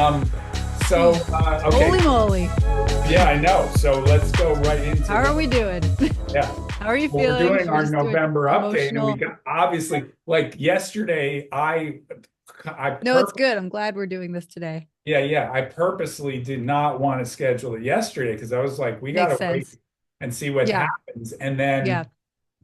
Um, okay. Holy moly. Yeah, I know. So let's go right into How are we doing? yeah. How are you Well, we're feeling? doing Should we our just do an November update, and we emotional? got obviously like yesterday, I No, it's good. I'm glad we're doing this today. yeah, I purposely did not want to schedule it yesterday because I was like, we got Makes to wait sense. and see what Yeah. happens. And Yeah.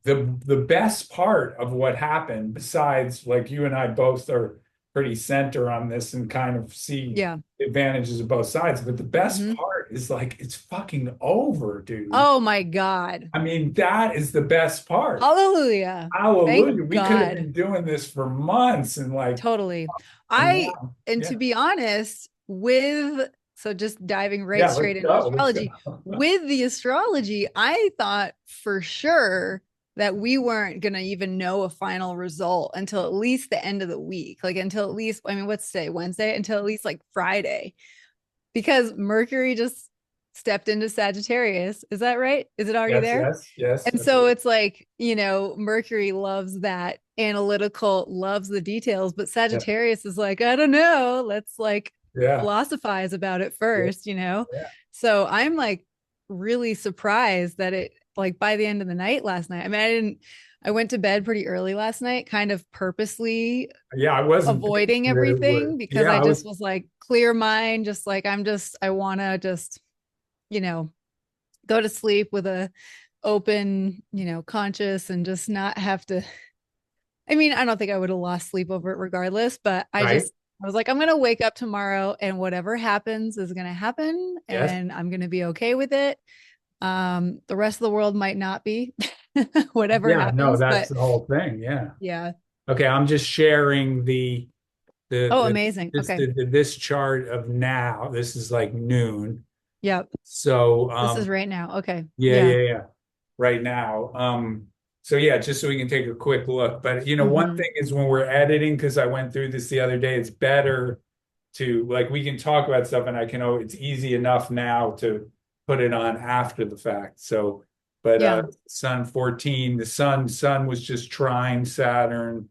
then the best part of what happened, besides like you and I both are pretty center on this and kind of see Yeah. the advantages of both sides, but the best hmm part is like it's fucking over, dude. Oh my God. I mean, that is the best part. Hallelujah. Hallelujah. Thank We could have God. been doing this for months and Totally. now, And yeah. to be honest, so just diving right Yeah, let's straight into go. Let's astrology, go. with the astrology, I thought for sure that we weren't going to even know a final result until at least the end of the week, like until at least, I mean, what's today, Wednesday, until at least like Friday, because Mercury just stepped into Sagittarius. Is that right? Is it already Yes, there? yes, yes. And so it's like, Mercury loves that analytical, loves the details, but Yeah, Sagittarius is like, I don't know, let's like yeah, philosophize about it yeah, first. yeah. So I'm like really surprised that it, like, by the end of the night last night. I mean, I went to bed pretty early last night, kind of purposely Yeah, I wasn't thinking avoiding that it would. everything because Yeah, I I just was. was like clear mind, just like I want to just, you know, go to sleep with a open, conscious and just not have to. I mean, I don't think I would have lost sleep over it regardless, but Right. I was like, I'm going to wake up tomorrow and whatever happens is going to happen Yes. and I'm going to be okay with it. The rest of the world might not be whatever Yeah, no, happens, that's but the whole thing. Yeah. yeah. Okay, I'm just sharing Oh, the amazing. Okay. this chart of now. This is like noon. Yep. So This is right now. Okay. yeah, Yeah. yeah, yeah. Right now. So yeah, just so we can take a quick look. But one hmm thing is when we're editing, because I went through this the other day, it's better to like we can talk about stuff and I can it's easy enough now to put it on after the fact. So but Yeah. Sun 14, the sun was just trine Saturn.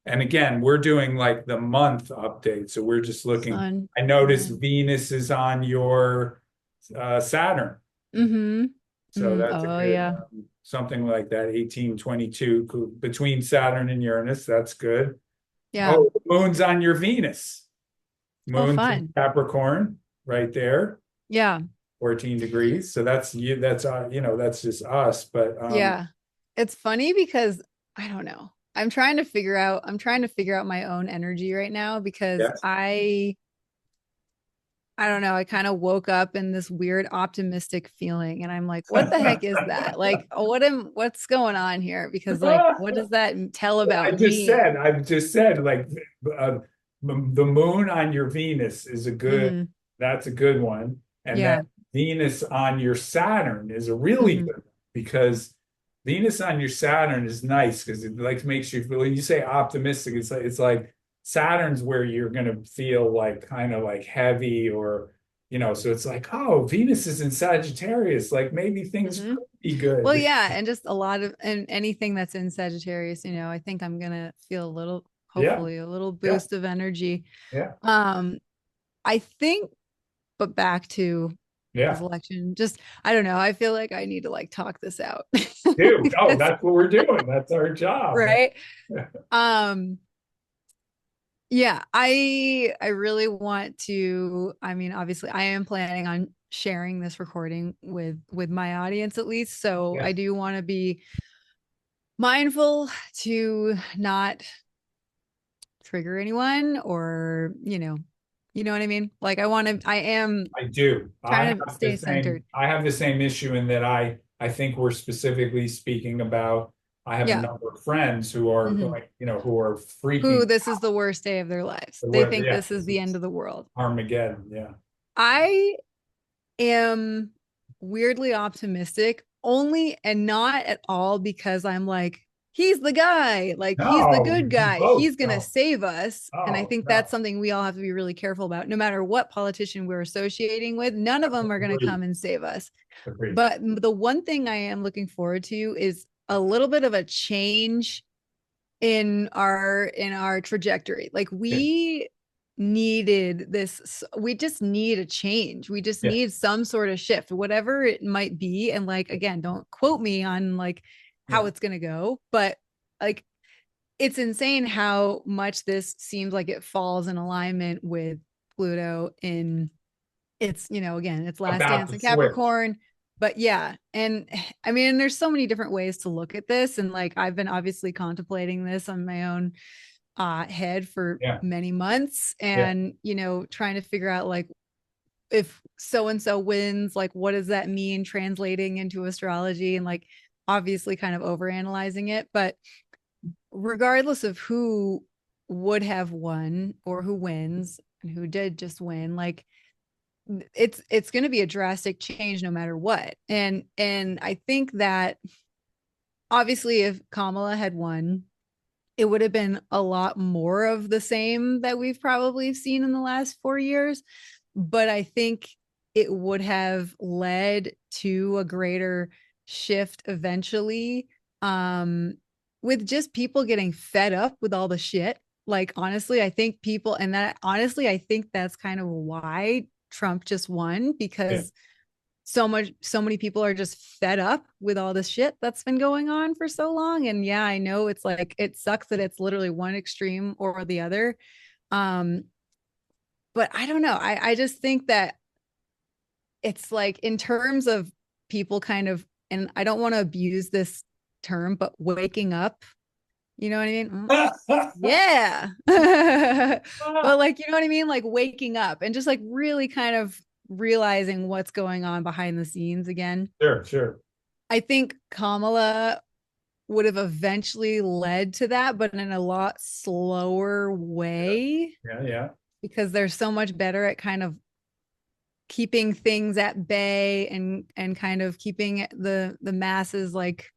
And again, we're doing like the month update. So we're just looking. Sun. I noticed Moon. Venus is on your Saturn. Mm-hmm. So that's a Oh, good yeah. something like that, 1822 between Saturn and Uranus. That's good. Yeah. Oh, the moon's on your Venus. Oh, Moon's in fun. Capricorn right there, Yeah. 14 degrees. So that's you, that's just us. But Yeah. It's funny because I don't know. I'm trying to figure out my own energy right now because yes. I don't know, I kind of woke up in this weird optimistic feeling and I'm like, what the heck is that? Like, what's going on here? Because like, what does that tell about me? I just said, like uh, the moon on your Venus is hmm that's a good one. And then Yeah. Venus on your Saturn is a really hmm good one because Venus on your Saturn is nice because it like makes you feel, when you say optimistic, it's like Saturn's where you're gonna feel like kind of like heavy or so it's like, oh, Venus is in Sagittarius, like maybe things hmm could be Well, good. yeah, and just a lot of and anything that's in Sagittarius, I think I'm gonna feel a little, Yeah, hopefully, a little yeah, boost of energy. yeah, Um, I think, but back to this yeah. election, just I don't know. I feel like I need to like talk this out. Dude, no, Because- that's what we're doing. That's our job. right? Um, yeah, I really want to, I mean, obviously I am planning on sharing this recording with my audience at least. So I Yes. do want to be mindful to not trigger anyone or, you know what I mean? Like I am I do. trying to stay centered. I have the same issue in that I think we're specifically speaking about I have a Yeah. number of friends who are Mhm. like, who are freaking Who this is the worst day of their lives. They where think yeah, this is this the end is of the world. Armageddon. Yeah. I am weirdly optimistic only and not at all because I'm like, he's the guy, like he's the No, good you guy, both he's gonna don't. save us. And I Oh, think that's no. something we all have to be really careful about. No matter what politician we're associating with, none of them are gonna Agreed. come and save us. Agreed. But the one thing I am looking forward to is a little bit of a change in our trajectory. Like Yeah. needed this. We just need a change. We just Yeah. need some sort of shift, whatever it might be. And like, again, don't quote me on like how Yeah. it's going to go, but like, it's insane how much this seems like it falls in alignment with Pluto in its, again, its last About dance the in switch. Capricorn. But yeah, and I mean, there's so many different ways to look at this. And like, I've been obviously contemplating this on my own head for Yeah. many months, Yeah. and trying to figure out like, if so and so wins, like what does that mean translating into astrology, and like obviously kind of overanalyzing it. But regardless of who would have won or who wins and who did just win, like it's going to be a drastic change no matter what. And I think that obviously if Kamala had won, it would have been a lot more of the same that we've probably seen in the last 4 years. But I think it would have led to a greater shift eventually, um, with just people getting fed up with all the shit. Like, honestly, I think people, and that honestly, I think that's kind of why Trump just won, Yeah. because so many people are just fed up with all this shit that's been going on for so long. And yeah, I know it's like, it sucks that it's literally one extreme or the other. um but I don't know, I just think that it's like, in terms of people kind of, and I don't want to abuse this term, but waking up, you know what I mean? Yeah. But like, you know what I mean, like waking up and just like really kind of realizing what's going on behind the scenes again. Sure, sure. I think Kamala would have eventually led to that, but in a lot slower Yeah. way, Yeah. Yeah. because they're so much better at kind of keeping things at bay, and kind of keeping the masses like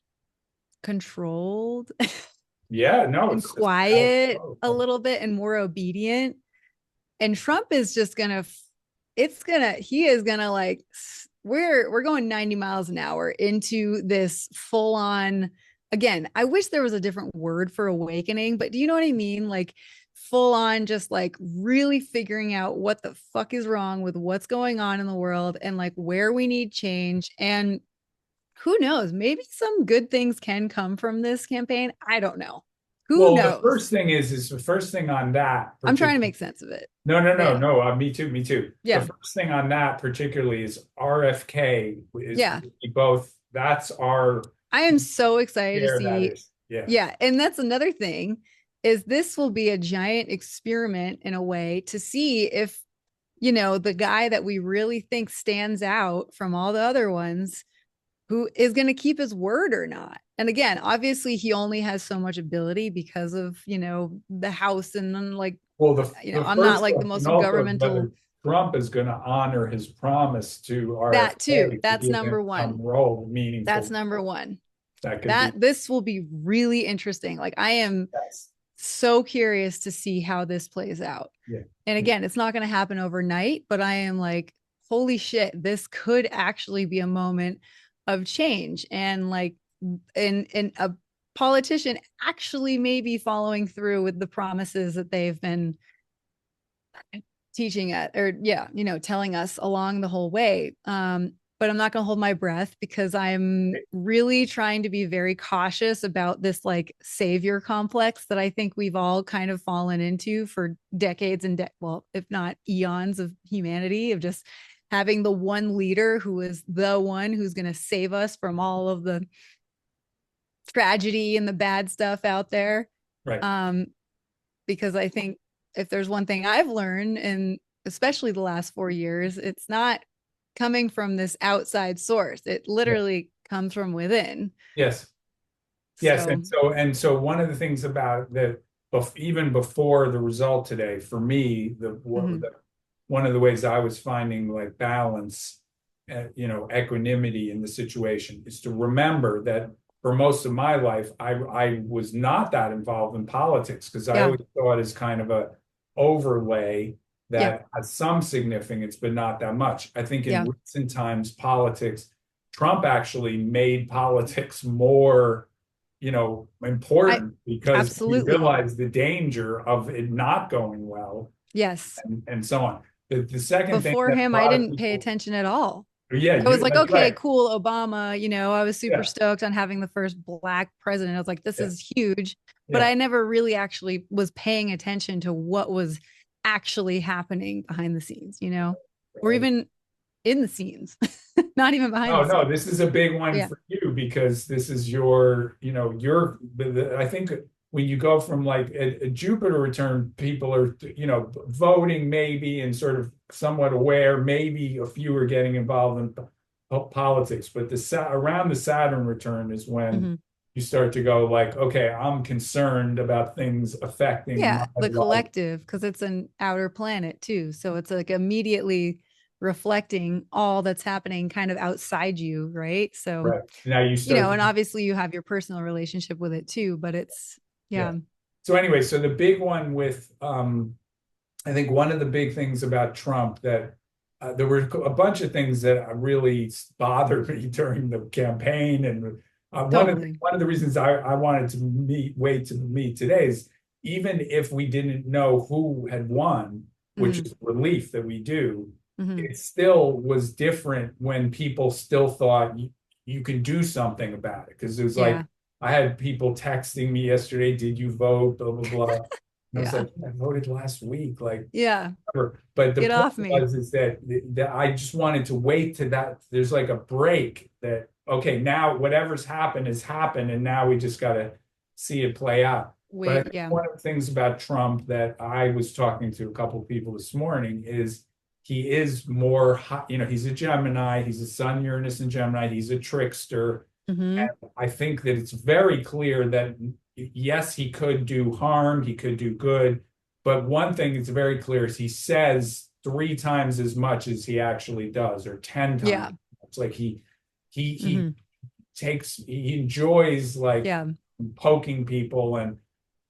controlled Yeah. No, and it's just how it's quiet a powerful. little bit and more obedient. And Trump is just gonna, he is gonna like, we're going 90 miles an hour into this full on, again, I wish there was a different word for awakening, but do you know what I mean? Like full on, just like really figuring out what the fuck is wrong with what's going on in the world, and like where we need change. And who knows, maybe some good things can come from this campaign. I don't know. Who Well, the knows? first thing is the first thing on that I'm trying to particular. make sense of it. No, no, no, Yeah. no. Me too, me too. The Yeah. first thing on that particularly is RFK is Yeah. both. That's our I am so excited to share. That see. is, yeah. Yeah, and that's another thing, is this will be a giant experiment in a way to see if, the guy that we really think stands out from all the other ones, who is going to keep his word or not. And again, obviously he only has so much ability because of, the House, and then like, Well, the I'm not first like the question most also is governmental. whether Trump is going to honor his promise to That too. RFK to That's give him number some one. role, That's meaningful number role. one. That could be That this will be really interesting. Like, I am yes. so curious to see how this plays out. Yeah. And Yeah. again, it's not going to happen overnight, but I am like, holy shit, this could actually be a moment of change. And like, and a politician actually maybe following through with the promises that they've been teaching it, or yeah, telling us along the whole way. But I'm not going to hold my breath, because I'm really trying to be very cautious about this like savior complex that I think we've all kind of fallen into for decades and well, if not eons of humanity, of just having the one leader who is the one who's going to save us from all of the tragedy and the bad stuff out there. Right. Um, because I think if there's one thing I've learned, and especially the last 4 years, it's not coming from this outside source. It Yeah. literally comes from within. Yes. Yes. So, And so one of the things about that, even before the result today, for me, mm-hmm. one of the ways I was finding like balance, equanimity in the situation is to remember that for most of my life, I was not that involved in politics because I Yeah. always saw it as kind of a overlay Yeah. that has some significance, but not that much. I think in Yeah. recent times, Trump actually made politics more, I important because he absolutely. realized the danger of it not going well. Yes. and so on. The second thing Before that him, a I lot of didn't pay people, attention at all. yeah, I was like, that's okay, right. cool, Obama. I was super Yeah, stoked on having the first black president. I was like, this yeah, is huge. But yeah. I never really actually was paying attention to what was actually happening behind the scenes, or Right. even in the scenes, not even behind No, the no, scenes. this is a big one Yeah, for you because this is I think when you go from like a Jupiter return, people are, voting maybe and sort of somewhat aware, maybe a few are getting involved in politics, but around the Saturn return is when hmm you start to go like, okay, I'm concerned about things affecting my yeah, the life. collective, because it's an outer planet too. So it's like immediately reflecting all that's happening kind of outside you, right? So Right. Now you start and to, obviously you have your personal relationship with it too, but yeah. yeah. So anyway, so the big one with I think one of the big things about Trump that there were a bunch of things that really bothered me during the campaign, and Totally. one of the reasons I wanted to wait to meet today is even if we didn't know who had won, which hmm is a relief that we do, hmm it still was different when people still thought you can do something about it because it was like Yeah. I had people texting me yesterday, "Did you vote?" Blah blah blah. And I was Yeah. like, I voted last week, like, Yeah. whatever. But the Get point off me. was is that I just wanted to wait to that. There's like a break that okay, now whatever's happened has happened, and now we just got to see it play out. But I Wait. think Yeah. one of the things about Trump that I was talking to a couple of people this morning is he is more, he's a Gemini, he's a Sun, Uranus, and Gemini, he's a trickster. hmm I think that it's very clear that yes, he could do harm, he could do good, but one thing that's very clear is he says three times as much as he actually does, or 10 times. Yeah. It's like he hmm he enjoys like Yeah. poking people and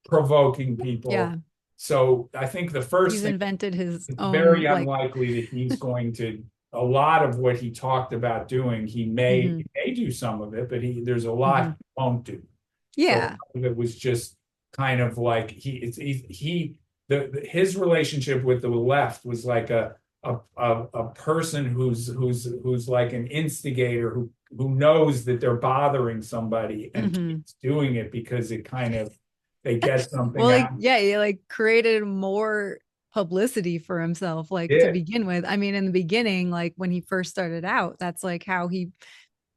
provoking people. Yeah. So I think the first He's thing, invented his it's very own like unlikely that he's going to a lot of what he talked about doing. hmm He may do some of it, but there's a lot hmm he won't do. So Yeah. it was just kind of like his relationship with the left was like a person who's like an instigator who knows that they're bothering somebody and hmm keeps doing it because it kind of they get Well, something like, out. yeah, he like created more publicity for himself, like to Yeah, begin with. I mean, in the beginning, like when he first started out, that's like how he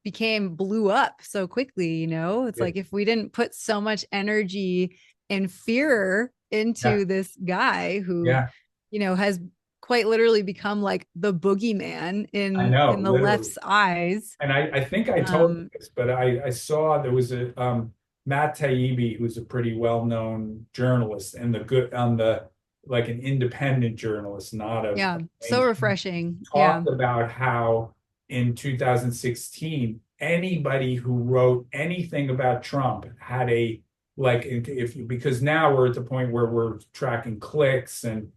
blew up so quickly. It's yeah, like if we didn't put so much energy and fear yeah, into this guy who, yeah. has quite literally become like the boogeyman I in know, the literally. left's eyes. And I think I told you Um, this, but I saw there was a Matt Taibbi, who's a pretty well-known journalist and the good on the like an independent journalist, not a yeah, so mainstream, refreshing. Yeah. talked about how in 2016 anybody who wrote anything about Trump had a like if because now we're at the point where we're tracking clicks and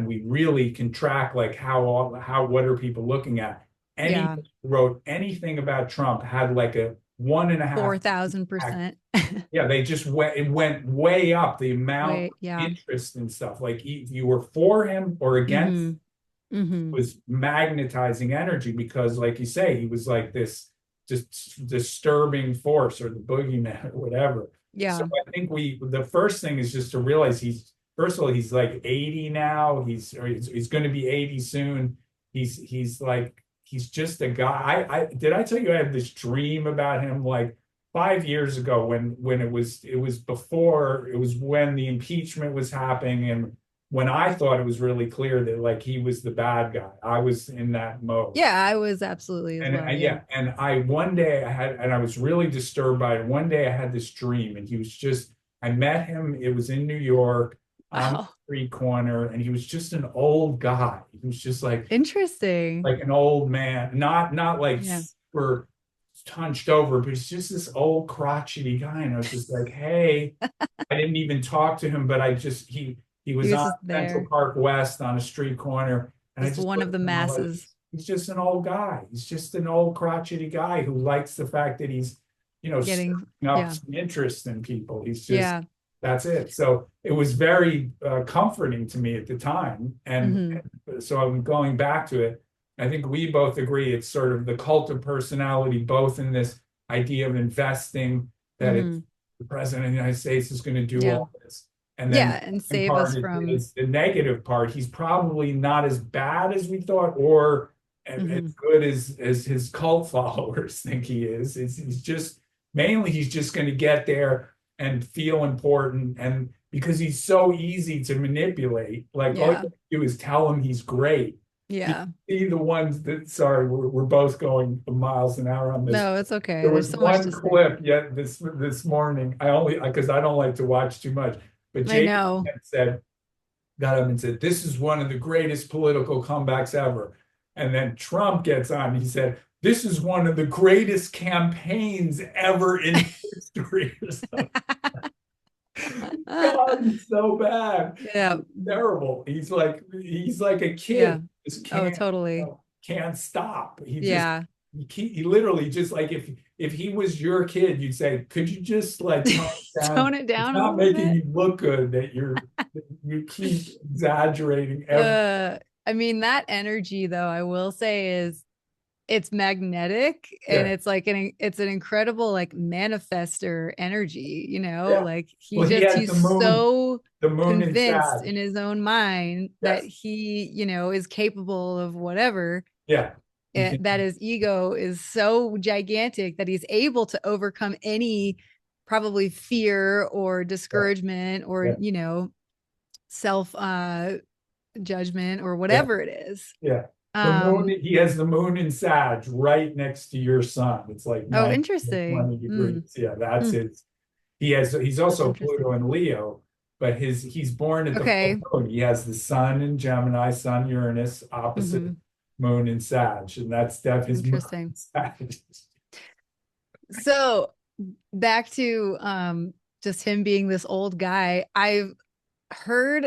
we really can track like how what are people looking at. Yeah. Anybody who wrote anything about Trump had like a 1.5. 4,000%. Yeah, they just went, it went way up the amount of Wait, yeah. interest and stuff. Like if you were for him or against, hmm hmm was magnetizing energy because, like you say, he was like this just disturbing force or the boogeyman or whatever. So Yeah. I think the first thing is just to realize first of all, he's like 80 now. He's going to be 80 soon. He's like, he's just a guy. Did I tell you I had this dream about him like 5 years ago when it was before, it was when the impeachment was happening and when I thought it was really clear that like he was the bad guy. I was in that mode. Yeah, I was absolutely as And well. Yeah. yeah, and I one day I had, and I was really disturbed by it. One day I had this dream, and he was just, I met him. It was in New York on the Wow. street corner, and he was just an old guy. He was just Interesting. like an old man, not like Yeah. super hunched over, but he's just this old crotchety guy. And I was just like, hey, I didn't even talk to him, but he He was was on just Central there, Park West on a street corner, and I just just one of looked the at him. I'm like, masses. he's just an old guy. He's just an old crotchety guy who likes the fact that he's, stirring Getting, up yeah. some interest in people. He's just Yeah. That's it. So it was very comforting to me at the time. Hmm. And so I'm going back to it. I think we both agree it's sort of the cult of personality, both in this idea of investing, that it's Hmm. the president of the United States is going to do Yeah. all this. And then Yeah. the And second save us part from. is the negative part. He's probably not as bad as we thought, or as Hmm. good as his cult followers think he is. He's just mainly he's just going to get there and feel important. And because he's so easy to manipulate, like all you Yeah. have to do is tell him he's great. He, Yeah. he the ones that, sorry, we're both going miles an hour on this. No, it's okay. There There's was so much one to say. clip yet this morning. I only because I don't like to watch too much, but I Jake know. said, got up and said, "This is one of the greatest political comebacks ever." And then Trump gets on. He said, "This is one of the greatest campaigns ever in history." Or something. God, he's so bad. Yeah. Terrible. He's like a Yeah. kid. Just Oh, can't totally. can't stop. Yeah. He literally just like if he was your kid, you'd say, "Could you just like tone it down? Tone it It's down a not little making bit. you look good that you keep exaggerating every." Uh, I mean, that energy, though, I will say is it's magnetic and Yeah, it's like it's an incredible like manifester energy, yeah. like Well, he has he's so the moon in convinced Sag. in his own mind that Yes, he, is capable of whatever. yeah. He can, That his ego is so gigantic that he's able to overcome any probably fear or yeah, discouragement or, yeah, self judgment or yeah, whatever it is. yeah. The moon, Um, he has the moon in Sag right next to your sun. It's like oh, 90 interesting. 20 degrees. Yeah, that's Hmm, his. He's that's also interesting. Pluto and Leo, but he's born at the full Okay. moon. He has the sun in Gemini, sun Uranus, opposite Hmm. moon in Sag, and that's his moon in Interesting. Sag. So back to just him being this old guy. I've heard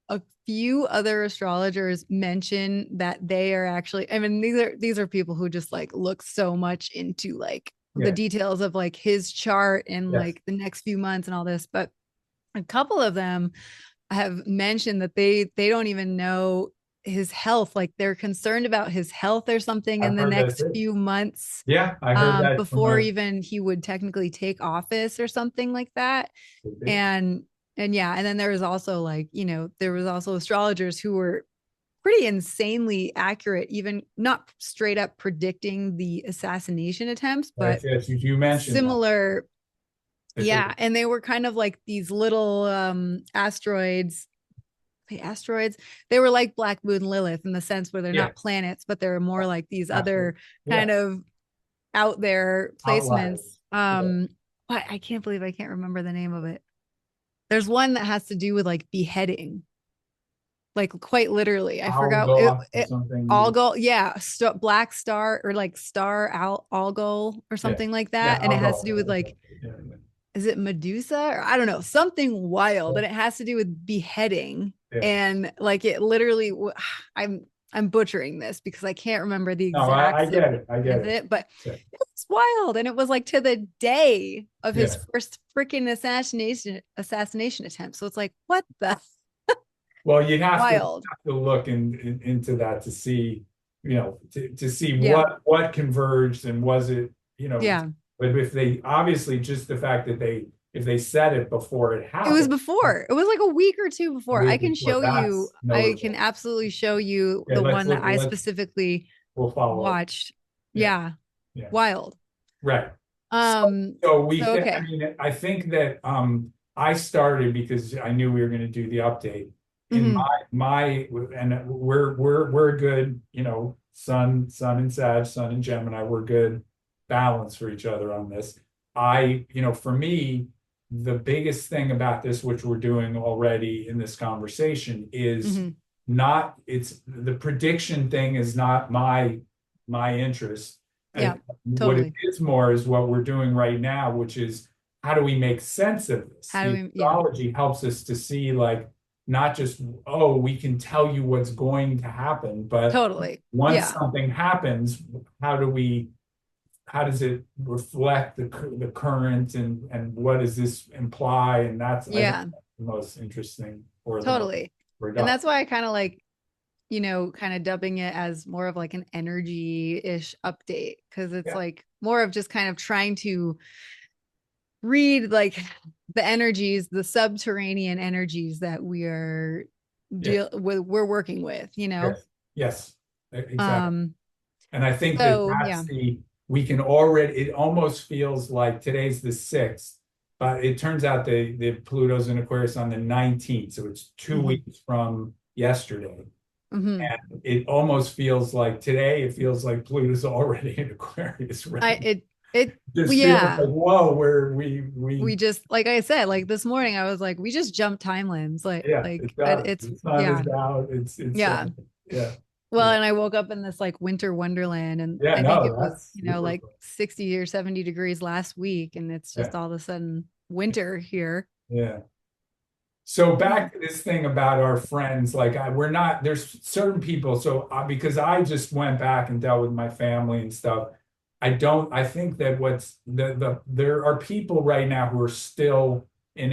a few other astrologers mention that they are actually, I mean, these are people who just like look so much into like the Yeah, details of like his chart and yes. like the next few months and all this, but a couple of them have mentioned that they don't even know his health, like they're concerned about his health or something in I've the heard that next too. few months, Yeah, I heard that from before even he would technically take office or something like that. a And yeah, and then there was also like, there was also astrologers who were pretty insanely accurate, even not straight up predicting the assassination attempts, but yes, yes, you mentioned that. similar. That there, Yeah, and they were kind of like these little asteroids. The asteroids, they were like Black Moon Lilith in the sense where they're yeah, not planets, but they're more like these absolutely. other Yeah, kind of out there placements. outliers. Yeah, But I can't believe I can't remember the name of it. There's one that has to do with like beheading, like quite literally. I forgot it. Algoth or something. Algol, yeah, black star or like star algol or Yeah, something like yeah, that, and it has to do with Algoth. like, Yeah, is it Medusa or I don't know, something wild, yeah, and it has to do with beheading. yeah. And like it literally, I'm butchering this because I can't remember the No, I exacts of get it. I get it. it, but Yeah, it was wild, and it was like to the day of his yeah. first freaking assassination attempt. So it's like, what the Well, you wild? have to look into that to see, to see Yeah, what converged and was it, yeah. but if they obviously just the fact that if they said it before it It was happened, before. It was like a week or two a before. I week can before, show you. that's I can notable. absolutely show you Yeah, the one that I let's specifically we'll follow up. watched. Yeah, Yeah, yeah. wild. Right. So, Um, so I okay. mean, I think that I started because I knew we were going to do the update in Hmm. my and we're good, sun and Sag, sun and Gemini, we're good balance for each other on this. For me, the biggest thing about this, which we're doing already in this conversation, is Hmm. not it's the prediction thing is not my interest. Yeah, What it totally. is more is what we're doing right now, which is how do we make sense of this? How do The we, yeah, astrology helps us to see like not just, oh, we can tell you what's going to happen, but totally. once Yeah. something happens, how do we how does it reflect the current, and what does this imply? And that's, I think, Yeah, the most interesting, or the most totally. And productive. that's why I kind of like, kind of dubbing it as more of like an energy-ish update, because it's Yeah, like more of just kind of trying to read like the energies, the subterranean energies that we are yeah, we're working with. yes, yes, exactly. Um, And I think that so yeah. that's we can already, it almost feels like today's the 6th, but it turns out the Pluto's in Aquarius on the 19th. So it's two Hmm. weeks from yesterday. Hmm. And it almost feels like today, it feels like Pluto's already in Aquarius, I right? it Just feels yeah. like, whoa, where We just, like I said, like this morning I was like, we just jumped timelines. yeah, Like it does. it's The sun yeah. is out. Yeah. Yeah, Well, yeah, and I woke up in this like winter wonderland, and yeah. I think No, it was, that's super like cool. 60 or 70 degrees last week, and it's Yeah, just all of a sudden winter here. yeah. So back to this thing about our friends, like we're not, there's certain people. So because I just went back and dealt with my family and stuff, I think that there are people right now who are still in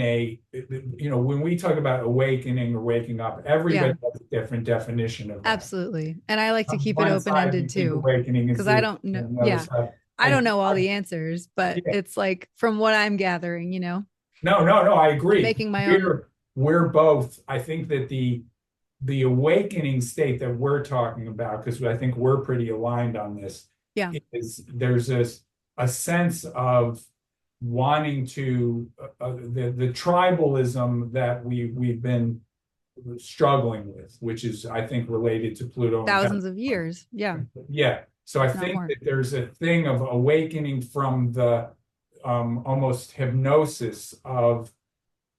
when we talk about awakening or waking up, everybody Yeah, has a different definition of that. absolutely. And I like to On keep it one side, open-ended you think too, awakening is because I this, don't know. and the other Yeah, side, I don't know all the answers, but yeah. it's like from what I'm gathering, No, no, no, I I'm agree. making my own. We're both. I think that the awakening state that we're talking about, because I think we're pretty aligned on this, Yeah. is there's a sense of wanting to the tribalism that we've been struggling with, which is, I think, related to Pluto and Thousands of Capricorn. years. Yeah, Yeah. So I if not think more. that there's a thing of awakening from the almost hypnosis of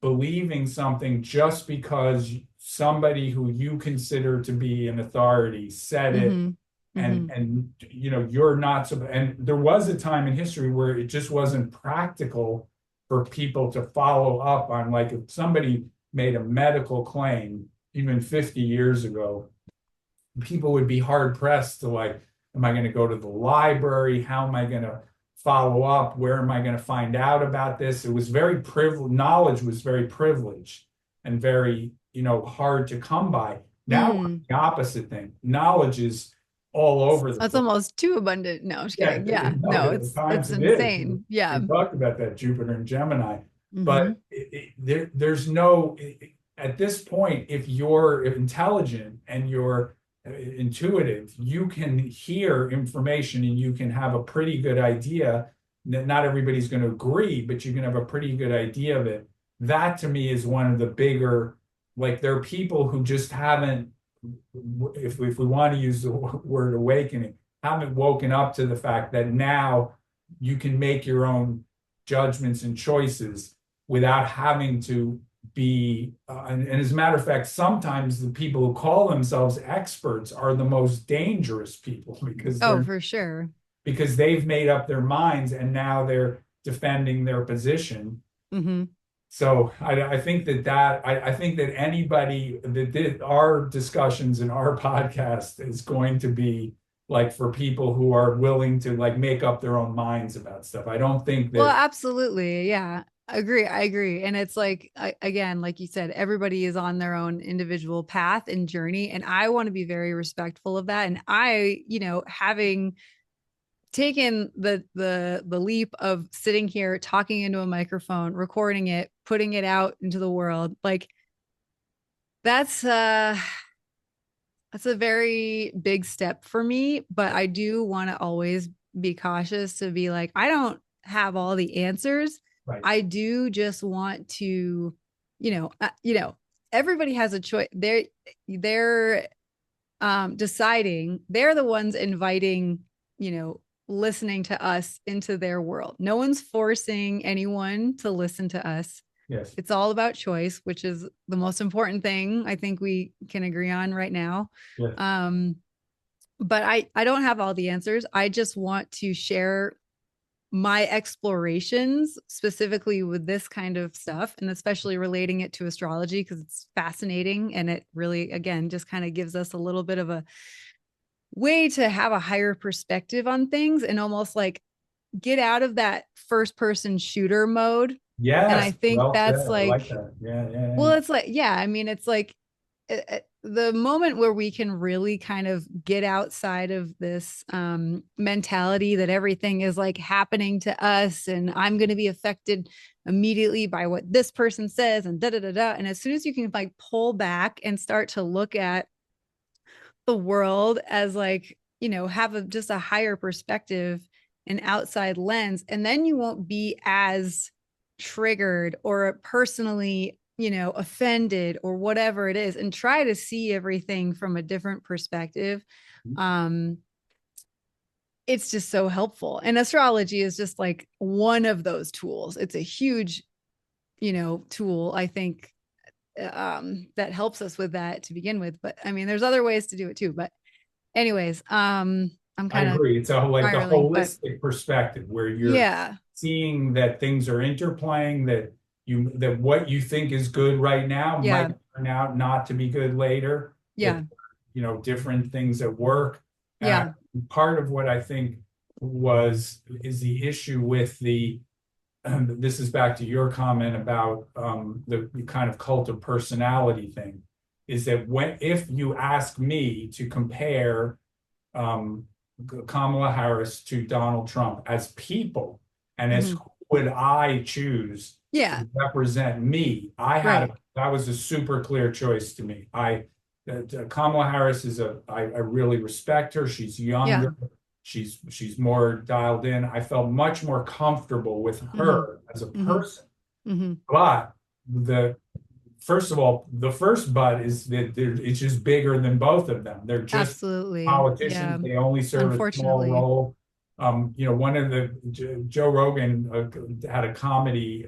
believing something just because somebody who you consider to be an authority said it, Mm-hmm. and Mm-hmm. you're not so. And there was a time in history where it just wasn't practical for people to follow up on, like, if somebody made a medical claim even 50 years ago, people would be hard pressed to, like, am I going to go to the library? How am I going to follow up? Where am I going to find out about this? It was very privileged. Knowledge was very privileged and very, hard to come by. Now, Mm. the opposite thing. Knowledge is all over the That's place. almost too abundant. No, I'm just Yeah, kidding. Yeah, no, no, at it's times it is. insane. Yeah. We talked about that, Jupiter and Gemini, Mm-hmm. but there's no, at this point, if you're intelligent and you're intuitive, you can hear information and you can have a pretty good idea. Not everybody's going to agree, but you can have a pretty good idea of it. That to me is one of the bigger, like, there are people who just haven't, if we want to use the word awakening, haven't woken up to the fact that now you can make your own judgments and choices without having to be and as a matter of fact, sometimes the people who call themselves experts are the most dangerous people because Oh, they're for sure. because they've made up their minds and now they're defending their position. Mm-hmm. So I think I think that anybody that did our discussions in our podcast is going to be, like, for people who are willing to, like, make up their own minds about stuff. I don't think Well, that absolutely. Yeah. I agree. And it's like, again, like you said, everybody is on their own individual path and journey. And I want to be very respectful of that. And having taken the leap of sitting here, talking into a microphone, recording it, putting it out into the world, like that's uh that's a very big step for me. But I do want to always be cautious to be like, I don't have all the answers. right. I do just want to, you know, uh, you know, everybody has a choice. They're deciding. They're the ones inviting, listening to us into their world. No one's forcing anyone to listen to us. Yes. It's all about choice, which is the most important thing I think we can agree on right now. Yes. Um, but I don't have all the answers. I just want to share my explorations specifically with this kind of stuff, and especially relating it to astrology because it's fascinating, and it really, again, just kind of gives us a little bit of a way to have a higher perspective on things, and almost like get out of that first person shooter mode. And I Yes, think well said. that's I like like, that. Yeah, yeah, well, yeah. it's like, yeah, I mean, it's like the moment where we can really kind of get outside of this mentality that everything is like happening to us and I'm going to be affected immediately by what this person says and da da da da. And as soon as you can like pull back and start to look at the world as like, have just a higher perspective, an outside lens, and then you won't be as triggered or personally, offended or whatever it is, and try to see everything from a different perspective. um it's just so helpful, and astrology is just like one of those tools. It's a huge, tool, I think, that helps us with that to begin with. But I mean, there's other ways to do it too. But anyways, I'm I kind of agree. It's a like a spiraling, but holistic perspective where you're yeah, seeing that things are interplaying, that what you think is good right now yeah, might turn out not to be good later. That yeah, different things at work. And yeah, part of what I think is the issue with this is back to your comment about the kind of cult of personality thing, is that if you ask me to compare um, Kamala Harris to Donald Trump as people, and as hmm, who would I choose yeah, to represent me, right, that was a super clear choice to me. Kamala Harris I really respect her. She's yeah, younger. She's more dialed in. I felt much more comfortable with hmm, her as a hmm, person. hmm, But the first of all, the first but is that it's just bigger than both of them. They're just absolutely, yeah, politicians. They only serve a small unfortunately, role. One of the Joe Rogan had a comedy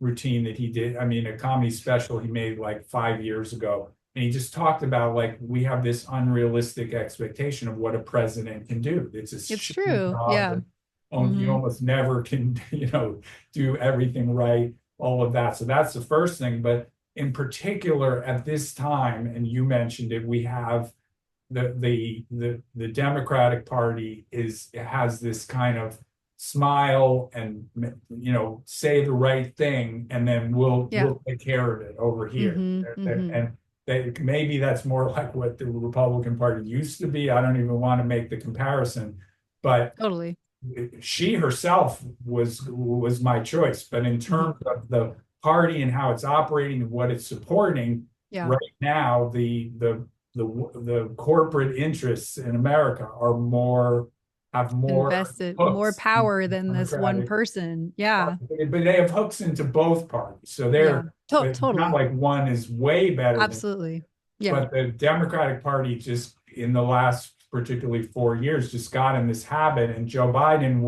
routine that he did. I mean, a comedy special he made like 5 years ago, and he just talked about like we have this unrealistic expectation of what a president can do. It's a it's shitty true, job yeah, that you hmm, almost never can do everything right. All of that. So that's the first thing. But in particular, at this time, and you mentioned it, we have the Democratic Party has this kind of smile and say the right thing, and then yeah, we'll take care of it over here. hmm, hmm, And maybe that's more like what the Republican Party used to be. I don't even want to make the comparison, but totally, she herself was my choice. But in hmm, terms of the party and how it's operating and what it's supporting yeah, right now, the corporate interests in America have more invested more hooks in power than this one Democratic, person, yeah, but they have hooks into both parties. So yeah, it's not totally, like one is way better than, absolutely, yeah, but the Democratic Party just in the last particularly 4 years just got in this habit, and Joe Biden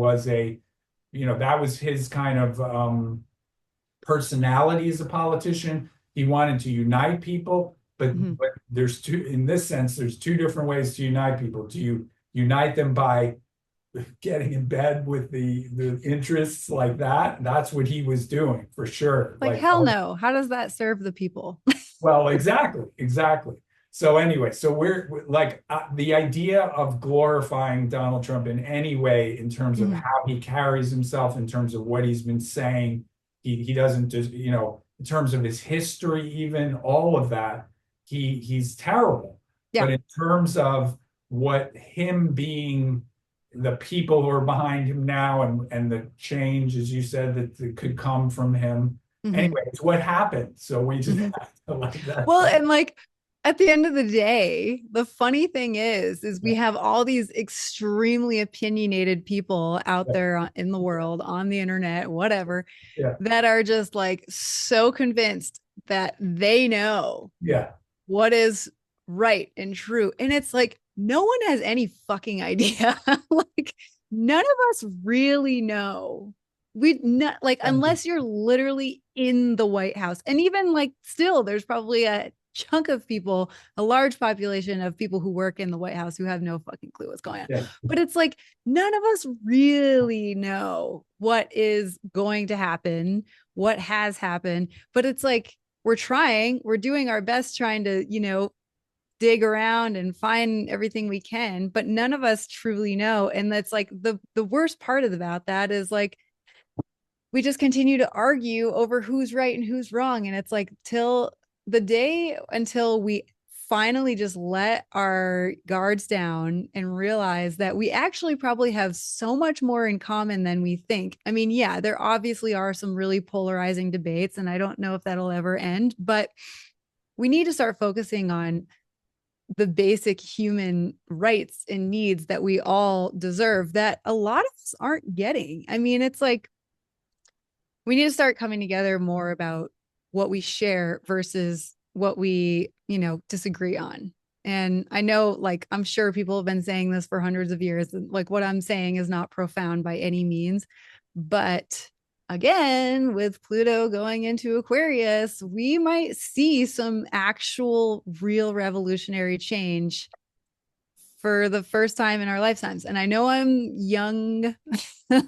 that was his kind of personality as a politician. He wanted to unite people, hmm, but in this sense, there's two different ways to unite people. Do you unite them by getting in bed with the interests like that? That's what he was doing for sure. like Like, hell oh, no, how does that serve the people? well, exactly, exactly. So anyway, so like the idea of glorifying Donald Trump in any way in terms of Mhm. how he carries himself, in terms of what he's been saying, he doesn't just, in terms of his history, even all of that, he's terrible. Yeah, But in terms of what him being the people who are behind him now, and the change, as you said, that could come from him. hmm, Anyway, it's what happened. So we just hmm, have to like that. well, and like at the end of the day, the funny thing is Yeah, we have all these extremely opinionated people out yeah, there in the world, on the internet, whatever, yeah, that are just like so convinced that they know yeah. what is right and true. And it's like, no one has any fucking idea. Like, none of us really know. We not like, unless you're literally in the White House. And even like, still, there's probably a chunk of people, a large population of people who work in the White House who have no fucking clue what's going on. Yeah. But it's like, none of us really know what is going to happen, what has happened. But it's like, we're doing our best trying to, dig around and find everything we can, but none of us truly know. And that's like the worst part about that is like we just continue to argue over who's right and who's wrong. And it's like till the day until we finally just let our guards down and realize that we actually probably have so much more in common than we think. I mean, yeah, there obviously are some really polarizing debates, and I don't know if that'll ever end, but we need to start focusing on the basic human rights and needs that we all deserve that a lot of us aren't getting. I mean, it's like we need to start coming together more about what we share versus what we, disagree on. And I know, like, I'm sure people have been saying this for hundreds of years. And like what I'm saying is not profound by any means. But again, with Pluto going into Aquarius, we might see some actual real revolutionary change for the first time in our lifetimes. And I know I'm young.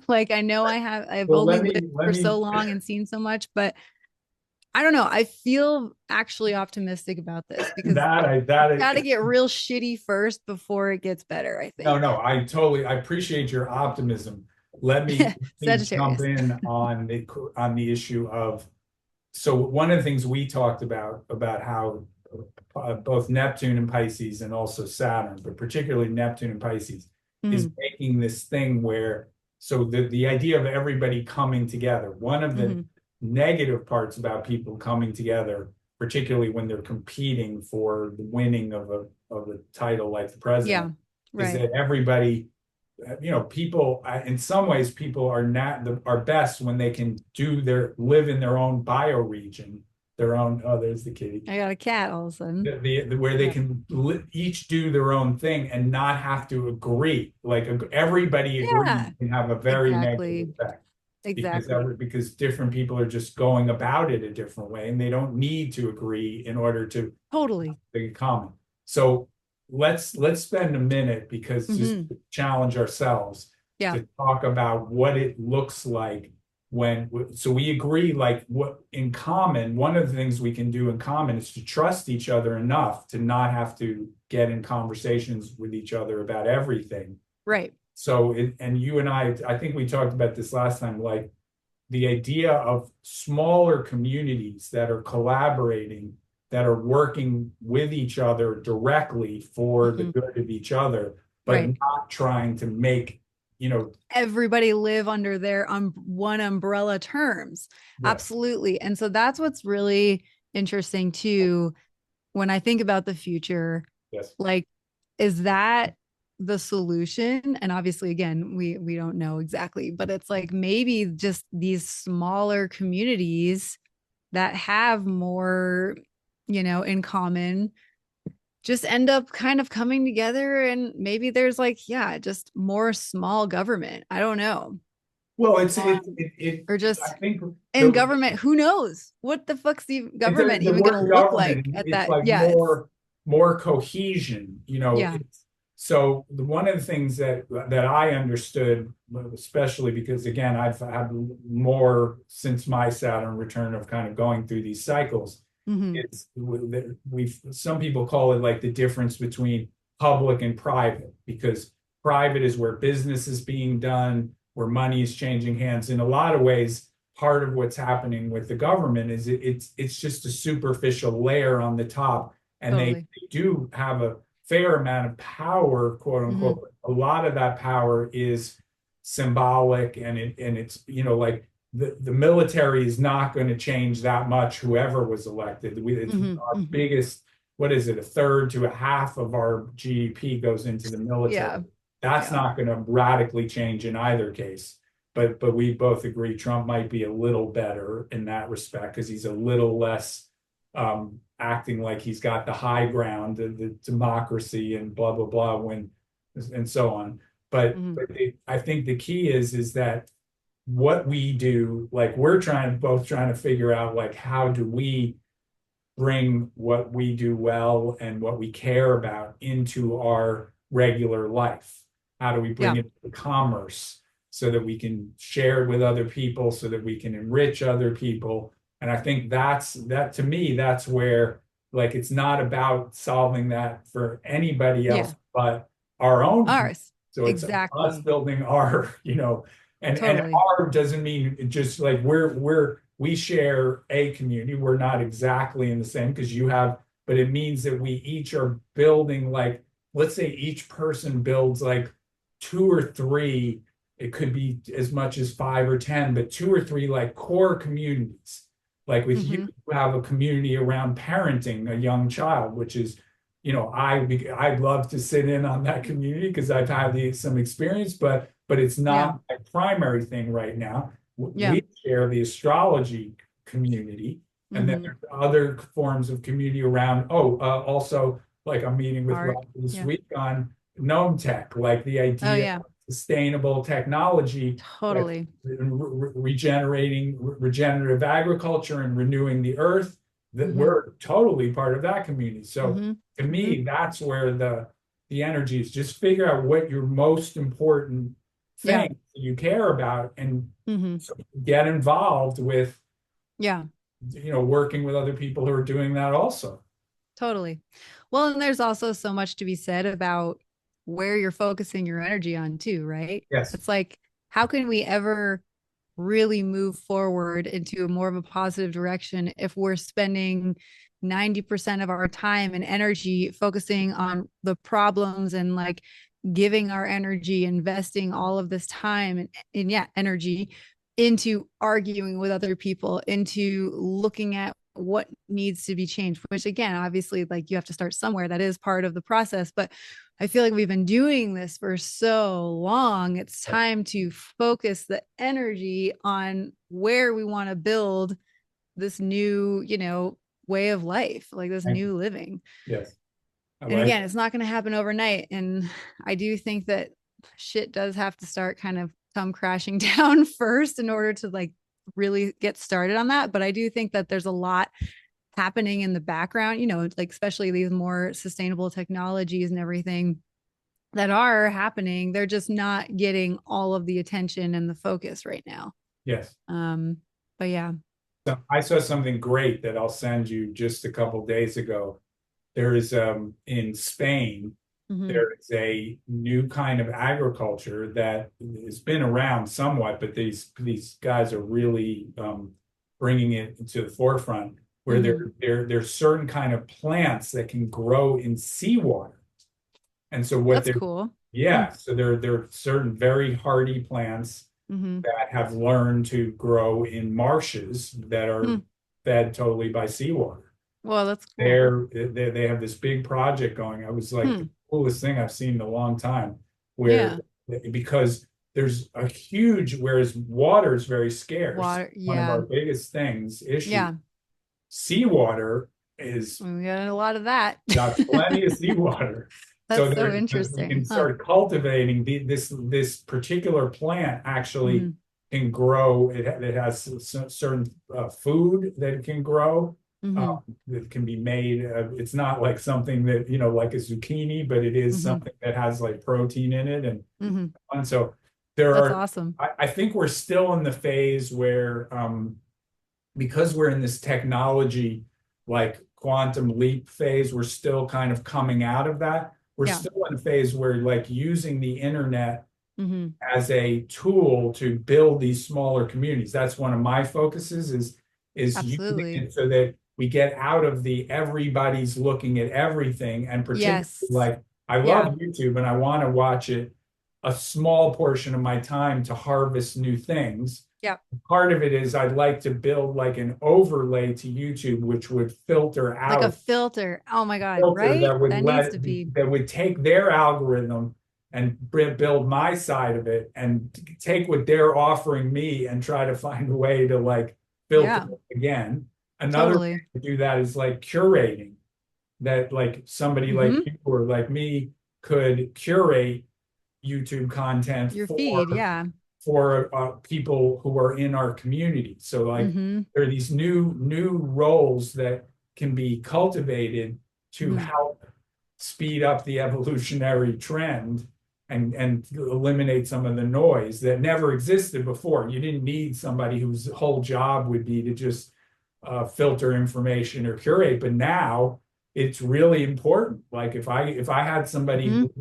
Like I know I've Well, only lived for so long and seen so much, but I don't know. I feel actually optimistic about this because that got to get real shitty first before it gets better, I no, think. no, I appreciate your optimism. Let me jump Sagittarius. in on the issue of, so one of the things we talked about how both Neptune and Pisces and also Saturn, but particularly Neptune and Pisces, is Mm-hmm. making this thing where, so the idea of everybody coming together. One of the Mm-hmm. negative parts about people coming together, particularly when they're competing for the winning of a title like the Yeah. president, is Right. that everybody, people, in some ways, people are not are best when they can live in their own bioregion, their own. Oh, there's the kitty. I got a cat all of a sudden. Where they Yeah. can each do their own thing and not have to agree. Like everybody agrees Yeah. can have a very negative Exactly. effect Exactly. because different people are just going about it a different way, and they don't need to agree in order to Totally. make it common. So let's spend a minute, because just Mm-hmm. to challenge ourselves Yeah. to talk about what it looks like when, so we agree, like, what in common, one of the things we can do in common is to trust each other enough to not have to get in conversations with each other about everything. Right. So and you and I think we talked about this last time, like the idea of smaller communities that are collaborating, that are working with each other directly for the Mm-hmm. good of each other, but Right. not trying to make, Everybody live under their one umbrella terms. yes, Absolutely. And so that's what's really interesting too when I think about the future. yes. Like, is that the solution? And obviously, again, we don't know exactly, but it's like maybe just these smaller communities that have more, in common just end up kind of coming together, and maybe there's like, yeah, just more small government. I don't know. Well, Or I just think in the government, who knows what the fuck's the government the even going to word look like government, at it's that? like Yeah, it's more cohesion, yeah. so one of the things that I understood, especially because again, I've had more since my Saturn return of kind of going through these cycles, Mm-hmm. it's some people call it like the difference between public and private, because private is where business is being done, where money is changing hands. In a lot of ways, part of what's happening with the government is it's just a superficial layer on the top, and Totally. they do have a fair amount of power, quote Mm-hmm. unquote. A lot of that power is symbolic, and it's, like the military is not going to change that much, whoever was elected. It's Mm-hmm. our Mm-hmm. biggest, what is it, a third to a half of our GDP goes into the military. Yeah. That's Yeah. not going to radically change in either case. But we both agree Trump might be a little better in that respect, because he's a little less acting like he's got the high ground, the democracy and blah blah blah, and so on. But Mm-hmm. I think the key is that what we do, like we're both trying to figure out, like, how do we bring what we do well and what we care about into our regular life? How do we bring Yeah. it to commerce so that we can share it with other people, so that we can enrich other people? And I think that to me, that's where like it's not about solving that for anybody else Yeah. but our own community. Ours. So it's us Exactly. building our, and Totally. our doesn't mean just like we share a community. We're not exactly in the same because you have, but it means that we each are building like, let's say each person builds like two or three, it could be as much as five or 10, but two or three like core communities. Like with you, Hmm. you have a community around parenting a young child, which is, I'd love to sit in on that community because I've had some experience, but it's Yeah. not my primary thing right now. Yeah. We share the astrology community, and then Hmm. there's other forms of community around. Oh, also like I'm meeting with Art. Rob this Yeah. week on gnome tech, like the Oh idea yeah. of sustainable technology that Totally. regenerative agriculture and renewing the earth, that Hmm. we're totally part of that community. So Hmm. to Hmm. me, that's where the energy is. Just figure out what your most important Yeah. thing you care about and Hmm. so get involved with, Yeah. working with other people who are doing that also. Totally. Well, and there's also so much to be said about where you're focusing your energy on too, right? Yes. It's like, how can we ever really move forward into a more of a positive direction if we're spending 90% of our time and energy focusing on the problems and like giving our energy, investing all of this time and yeah, energy into arguing with other people, into looking at what needs to be changed, which again, obviously, like you have to start somewhere. That is part of the process. But I feel like we've been doing this for so long. It's time to focus the energy on where we want to build this new, way of life, like this Thank you. new living. Yes. I And like again, it's not going to happen overnight. And I do think that shit does have to start kind of come crashing down first in order to like really get started on that. But I do think that there's a lot happening in the background, like especially these more sustainable technologies and everything that are happening. They're just not getting all of the attention and the focus right now. yes. Um, but yeah. So I saw something great that I'll send you just a couple days ago. There is in Spain, Mm-hmm. there is a new kind of agriculture that has been around somewhat, but these guys are really bringing it to the forefront, where Mm-hmm. there's certain kind of plants that can grow in seawater. And so what That's they're cool. yeah, so there are certain very hardy plants Mm-hmm. that have learned to grow in marshes that are Mm. fed totally by seawater. Well, that's cool. They have this big project going. I was like the Hmm. coolest thing I've seen in a long time, where Yeah. because there's a huge, whereas water is very scarce, Water. one of Yeah. our biggest issues. Yeah. Seawater is We got a lot of that. got plenty of seawater. So That's so we interesting. can Huh. start cultivating this particular plant actually Mm-hmm. can grow. It has certain food that it can grow Mm-hmm. that can be made. It's not like something that, like a zucchini, but it is Mm-hmm. something that has like protein in it. Mm-hmm. And so there That's are, awesome. I think we're still in the phase where, because we're in this technology, like quantum leap phase, we're still kind of coming out of that. We're Yeah. still in a phase where like using the internet Mm-hmm. as a tool to build these smaller communities. That's one of my focuses is using Absolutely. it so that we get out of the everybody's looking at everything, and particularly Yes. like I Yeah. love YouTube and I want to watch it a small portion of my time to harvest new things. Yeah. Part of it is I'd like to build like an overlay to YouTube, which would filter Like a out filter. Oh my God. filter Right? That needs to be. that would take their algorithm and build my side of it and take what they're offering me and try to find a way to like filter Yeah. it again. Another way Totally. to do that is like curating, that like somebody like Mm-hmm. you or like me could curate YouTube content Your feed. Yeah. for people who are in our community. So like Mm-hmm. there are these new roles that can be cultivated to Mm-hmm. help speed up the evolutionary trend and eliminate some of the noise that never existed before. You didn't need somebody whose whole job would be to just filter information or curate, but now it's really important. Like if I had somebody Mm-hmm. who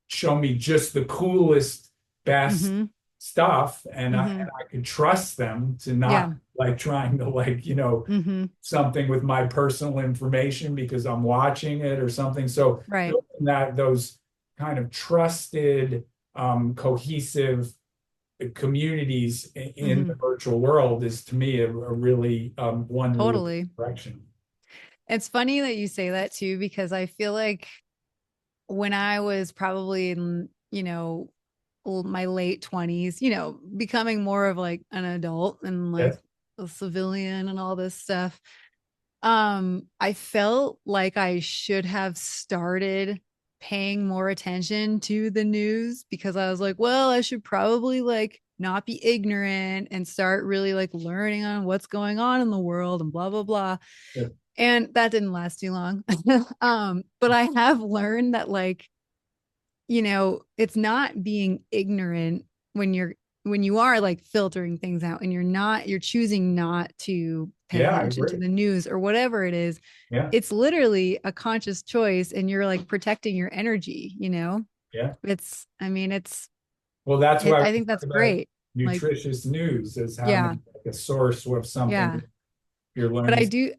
show me just the coolest, best Mm-hmm. stuff, and Mm-hmm. I could trust them to Yeah. not like trying to like, Mm-hmm. something with my personal information because I'm watching it or something. So Right. building that those kind of trusted, cohesive communities in Mm-hmm. the virtual world is to me a really one really Totally. direction. It's funny that you say that too, because I feel like when I was probably in, my late 20s, becoming more of like an adult and like Yes. a civilian and all this stuff, I felt like I should have started paying more attention to the news because I was like, well, I should probably like not be ignorant and start really like learning on what's going on in the world and blah blah blah. Yes. And that didn't last too long. But I have learned that like, it's not being ignorant when you are like filtering things out and you're choosing not to pay Yeah, I attention to agree. the news or whatever it is. Yeah. It's literally a conscious choice and you're like protecting your energy, Yeah. it's I mean Well, that's why I we think talk that's about great. Like, nutritious news as yeah, having like a source of something yeah. that you're But learning.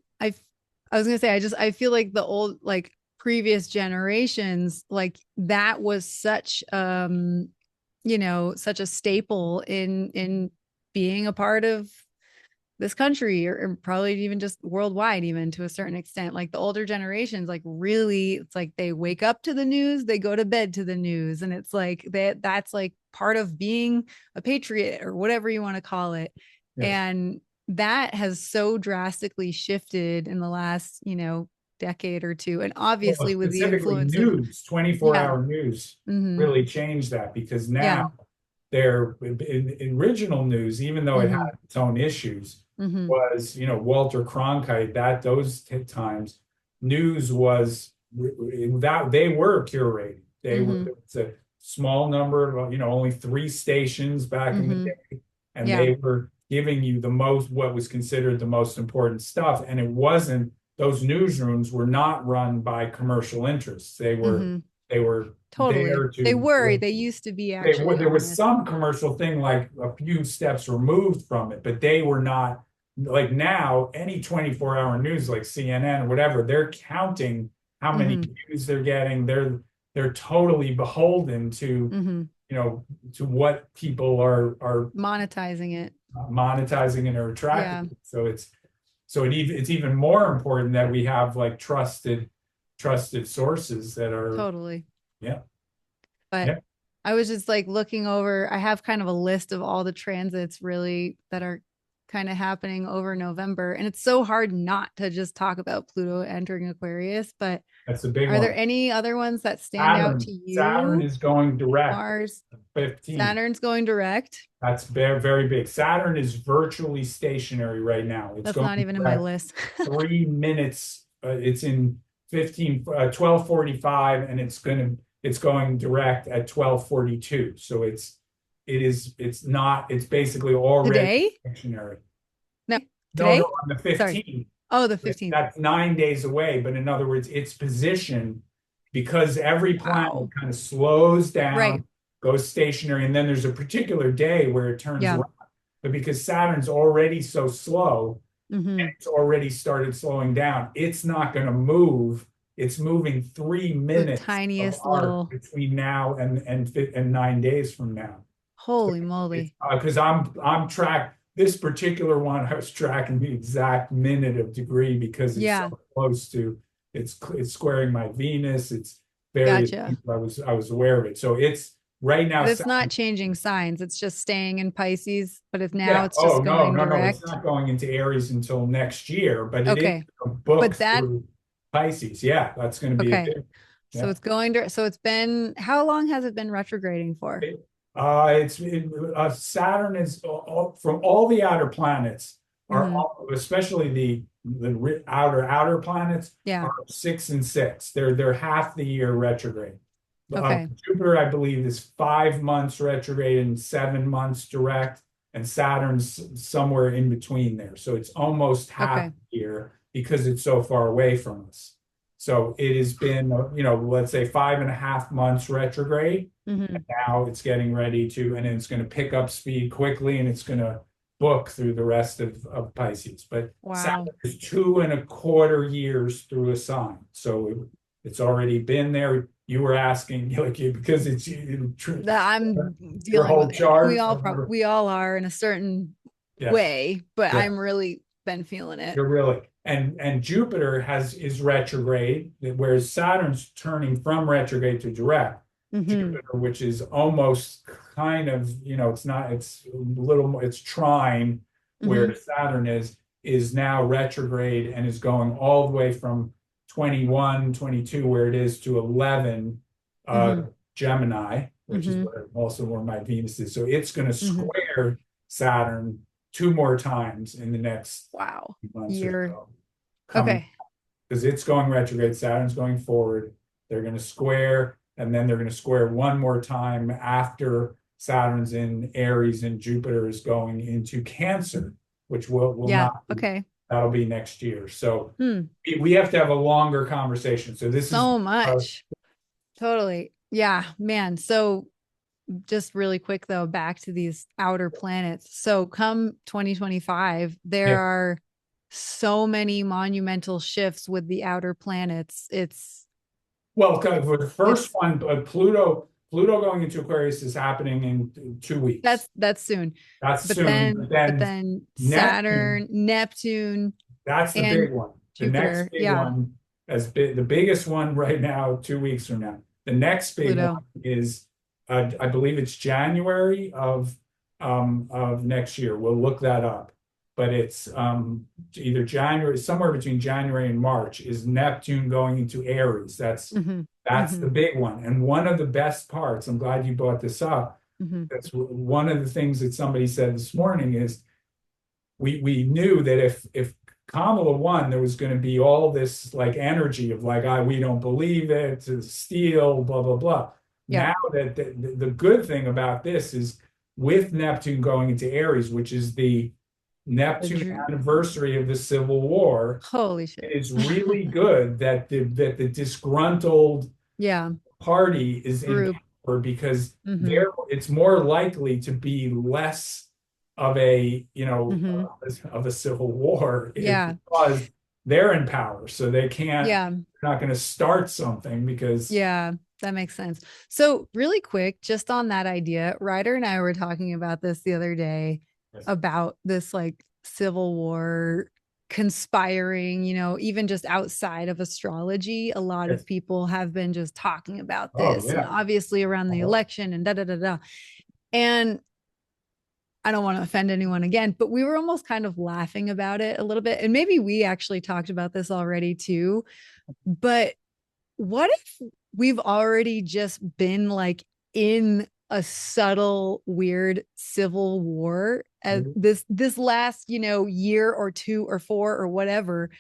I was gonna say, I feel like the old, like previous generations, like that was such, such a staple in being a part of this country or probably even just worldwide, even to a certain extent. Like the older generations, like really, it's like they wake up to the news, they go to bed to the news. And it's like that's like part of being a patriot or whatever you want to call it. Yes. And that has so drastically shifted in the last, decade or two. And Well, obviously with the specifically influence of, news, 24 yeah, hour news mm-hmm, really changed that because yeah, now their in original news, even though it had mm-hmm, its own issues, mm-hmm, was, Walter Cronkite, that those times, news was that they were curated. They were, mm-hmm, it's a small number of, only three stations back in the mm-hmm, day, and yeah, they were giving you the most, what was considered the most important stuff. And it wasn't, those newsrooms were not run by commercial interests. mm-hmm, They were totally. there to They used to be actually there was honest. some commercial thing like a few steps removed from it, but they were not like now any 24-hour news like CNN or whatever, they're counting how many Mm-hmm. views they're getting. They're totally beholden to, Mm-hmm. to what people are Monetizing it. monetizing and are Yeah, attracted. It's even more important that we have like trusted sources that are, totally. yeah, But yeah. I was just like looking over, I have kind of a list of all the transits really that are kind of happening over November. And it's so hard not to just talk about Pluto entering Aquarius. But That's a big are there one. any other ones that stand out to Saturn you? is going direct Mars, 15. Saturn's going direct. That's very, very big. Saturn is virtually stationary right now. It's That's going not even in my direct list. 3 minutes. It's in 12:45, and it's going direct at 12:42. So it's not, it's basically already Today? stationary. No, No, no, today? on the Sorry. 15th. Oh, the 15th. That's 9 days away. But in other words, its position, because every planet Wow. kind of slows Right. down, goes stationary, and then there's a particular day where it turns Yeah. around. But because Saturn's already so slow and Mm-hmm. it's already started slowing down, it's not going to move. It's moving three The minutes of tiniest arc little, between now and 9 days from now. So holy it's moly. because I'm track this particular one. I was tracking the exact minute of degree because it's so Yeah. close to it's squaring my Venus. It's various Gotcha. people. I was aware of it. So it's right now. But it's not changing signs. It's just staying in Pisces, but if now Yeah. it's Oh just no, going no, no. It's direct. not going into Aries until next year, but it is Okay. a book But that, through Pisces. Yeah, that's going to be a okay. big. So Yeah. it's going to, so it's been, how long has it been retrograding for? Saturn is from all the outer planets are Mm-hmm. especially the outer planets Yeah. are 6 and 6. They're half the year retrograde. Okay. Jupiter, I believe, is 5 months retrograde and 7 months direct, and Saturn's somewhere in between there. So it's almost half Okay. a year because it's so far away from us. So it has been, let's say 5.5 months retrograde. Hmm. Now it's getting ready to, and it's going to pick up speed quickly, and it's going to book through the rest of Pisces. But Wow. Saturn is 2.25 years through a sign. So it's already been there. You were asking, like, because it's That I'm your dealing with whole it. We chart. all we all are in a certain Yeah, way, but yeah. I'm really been feeling it. You're really, and Jupiter is retrograde, whereas Saturn's turning from retrograde to direct. Hmm. Jupiter, which is almost kind of, it's not, it's a little more, it's trine where Hmm. Saturn is now retrograde and is going all the way from 21, 22, where it is, to 11, uh, Hmm. Gemini, which is Hmm. also where my Venus is. So it's going to Hmm. square Saturn two more times in the next Wow. months or Year. so, coming, Okay. because it's going retrograde, Saturn's going forward. They're going to square, and then they're going to square one more time after Saturn's in Aries and Jupiter is going into Cancer, which will Yeah. not be, Okay. that'll be next year. So Hmm. we have to have a longer conversation. So this is So uh, much. Totally. Yeah, man. So just really quick though, back to these outer planets. So come 2025, there yeah. are so many monumental shifts with the outer planets. Well, for the first It's one, Pluto going into Aquarius is happening in 2 weeks. that's soon. That's But soon. then But but then then Neptune, Saturn, Neptune, that's the and big one. The next Jupiter. big Yeah, one, the biggest one right now, 2 weeks from now. The next big one Pluto. is, I believe it's January of next year. We'll look that up, but it's either January, somewhere between January and March, is Neptune going into Aries. Hmm. That's Hmm. the big one, and one of the best parts. I'm glad you brought this up. Hmm. That's one of the things that somebody said this morning is we knew that if Kamala won, there was going to be all this like energy of like, we don't believe it, to steal, blah blah blah. Yeah. Now that the good thing about this is, with Neptune going into Aries, which is the The Neptune Drew. anniversary of the Civil War, Holy shit. it is really good that the disgruntled Yeah. party is in Group. power, because Hmm. it's more likely to be less of a Hmm. of a civil war, Yeah. because they're in power, so Yeah. they're not going to start something because Yeah, that makes sense. So, really quick, just on that idea, Ryder and I were talking about this the other day about this like civil war conspiring, even just outside of astrology. A lot of yes. people have been just talking about Oh this, and yeah. obviously around the Uh-huh. election and da da da da. And I don't want to offend anyone again, but we were almost kind of laughing about it a little bit. And maybe we actually talked about this already too. But what if we've already just been like in a subtle weird civil war as this last year or two or four or whatever,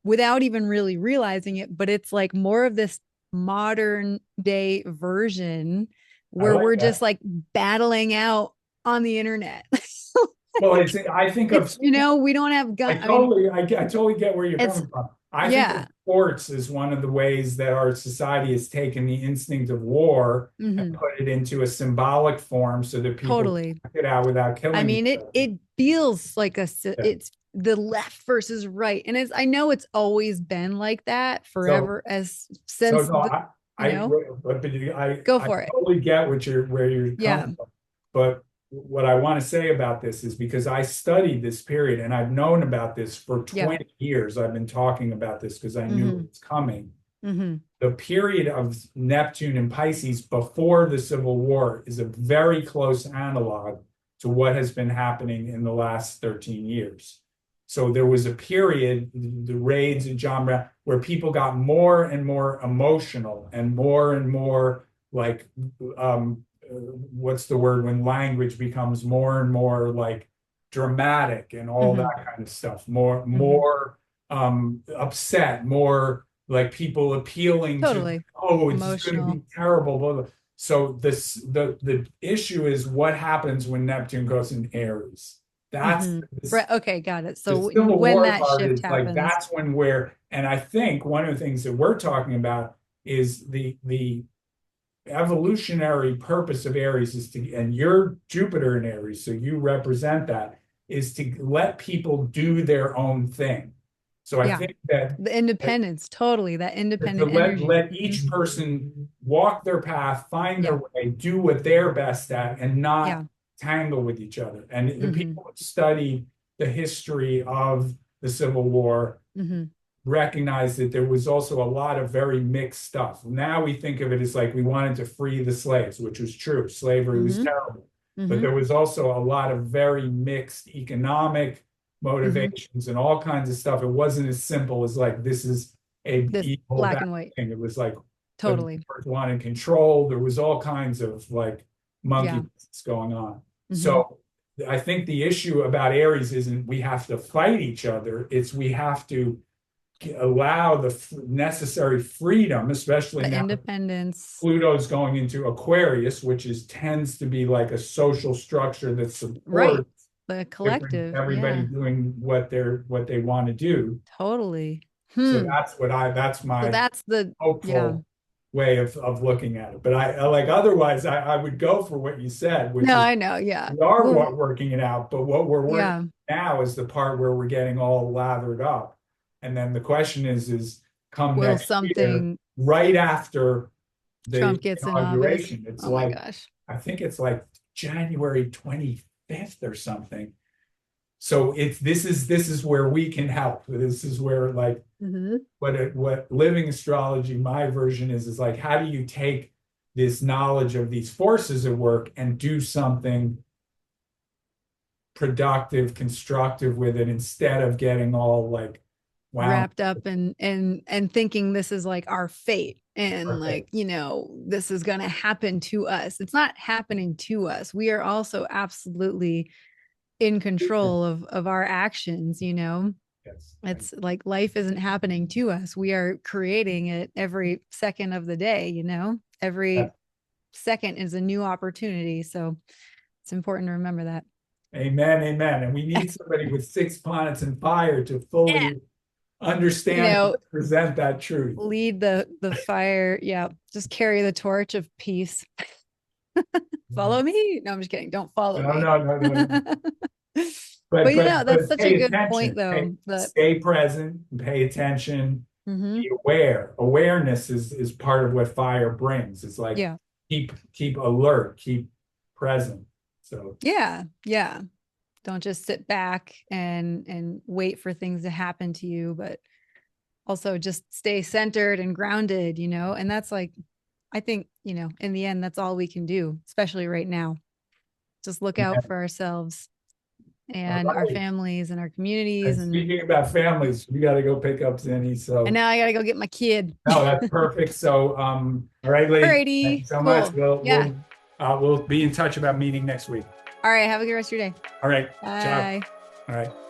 without even really realizing it, but it's like more of this modern day version I where like we're just that. like battling out on the internet. Well, Like, I think of it's we don't have gun. I mean, I totally get where you're it's coming from. I think of yeah. sports as one of the ways that our society has taken the instinct of war and Hmm. put it into a symbolic form so that people Totally. can get out without I killing each mean, it other. it feels like Yeah. it's the left versus right, and I know it's always been like that So, forever, as so since no, you know. Go I for it. totally get where you're Yeah. coming from. But what I want to say about this is, because I studied this period and I've known about this for Yep. 20 years. I've been talking about this because I knew it Mm-hmm. was coming. Mm-hmm. The period of Neptune and Pisces before the Civil War is a very close analog to what has been happening in the last 13 years. So there was a period, the raids and John Brown, where people got more and more emotional and more like, what's the word, when language becomes more and more like dramatic and all Mm-hmm. that kind of stuff, more Mm-hmm. upset, more like people appealing to, Totally oh, it's just going to emotional. be terrible, blah, blah. So the issue is what happens when Neptune goes in Aries. That's Right. Okay, got it. the So Civil when War that part shift is like happens. that's when we're, and I think one of the things that we're talking about is the evolutionary purpose of Aries is to, and you're Jupiter in Aries, so you represent that, is to let people do their own thing. So I Yeah. think that The independence, totally. That to independent energy. let each person walk their path, find their Yeah. way, do what they're best at, and not Yeah. tangle with each other. And the hmm people who study the history of the Civil War hmm recognize that there was also a lot of very mixed stuff. Now we think of it as like we wanted to free the slaves, which was true. Slavery was hmm terrible. But hmm there was also a lot of very mixed economic hmm motivations and all kinds of stuff. It wasn't as simple as like this is a This evil black bad and white. thing. It was like the Totally. first one in control. There was all kinds of like monkey Yeah. business going on. hmm So I think the issue about Aries isn't we have to fight each other. It's we have to allow the necessary freedom, especially The now independence. Pluto's going into Aquarius, which is tends to be like a social structure that Right. supports The different collective. everybody Yeah. doing what they want to do. Totally. So Hmm. that's So my that's the, yeah. hopeful way of looking at it. But I like otherwise I would go for what you said, which No, is I know. Yeah. we are Well, working it out, but what we're working yeah. now is the part where we're getting all lathered up. And then the question is come Will next year, something right after the Trump gets in office? inauguration, it's Oh my like, gosh. I think it's like January 25th or something. So it's this is where we can help. This is where like hmm what living astrology, my version is like how do you take this knowledge of these forces at work and do something productive, constructive with it instead of getting all like wound Wrapped up and thinking this is like our fate and up. like, this is going to happen to us. It's not happening to us. We are also absolutely in control of our actions. Yes. It's like life isn't happening to us. We are creating it every second of the day. Every second is a new opportunity. So it's important to remember that. Amen, amen. And we need somebody with 6 planets in fire to Yeah. fully You understand and know, present that truth. lead the fire. Yeah. Just carry the torch of peace. Follow me. No, I'm just kidding. Don't follow No, me. no, no, no. But that's But such a pay good point attention. though. That Stay present, pay attention, hmm be aware. Awareness is part of what fire brings. It's like yeah. keep alert, keep present. So Yeah. Yeah. Don't just sit back and wait for things to happen to you, but also just stay centered and grounded. And that's like, I think, in the end, that's all we can do, especially right now. Just look out for ourselves all and our right. families and our communities. And And speaking about families, we got to go pick up Zinni. So now I gotta go get my kid. no, that's perfect. So all right, Lee. Thank you Alrighty, so much. cool. Yeah. We'll be in touch about meeting next week. All right. Have a good rest of your day. All right. Ciao. Bye. All right.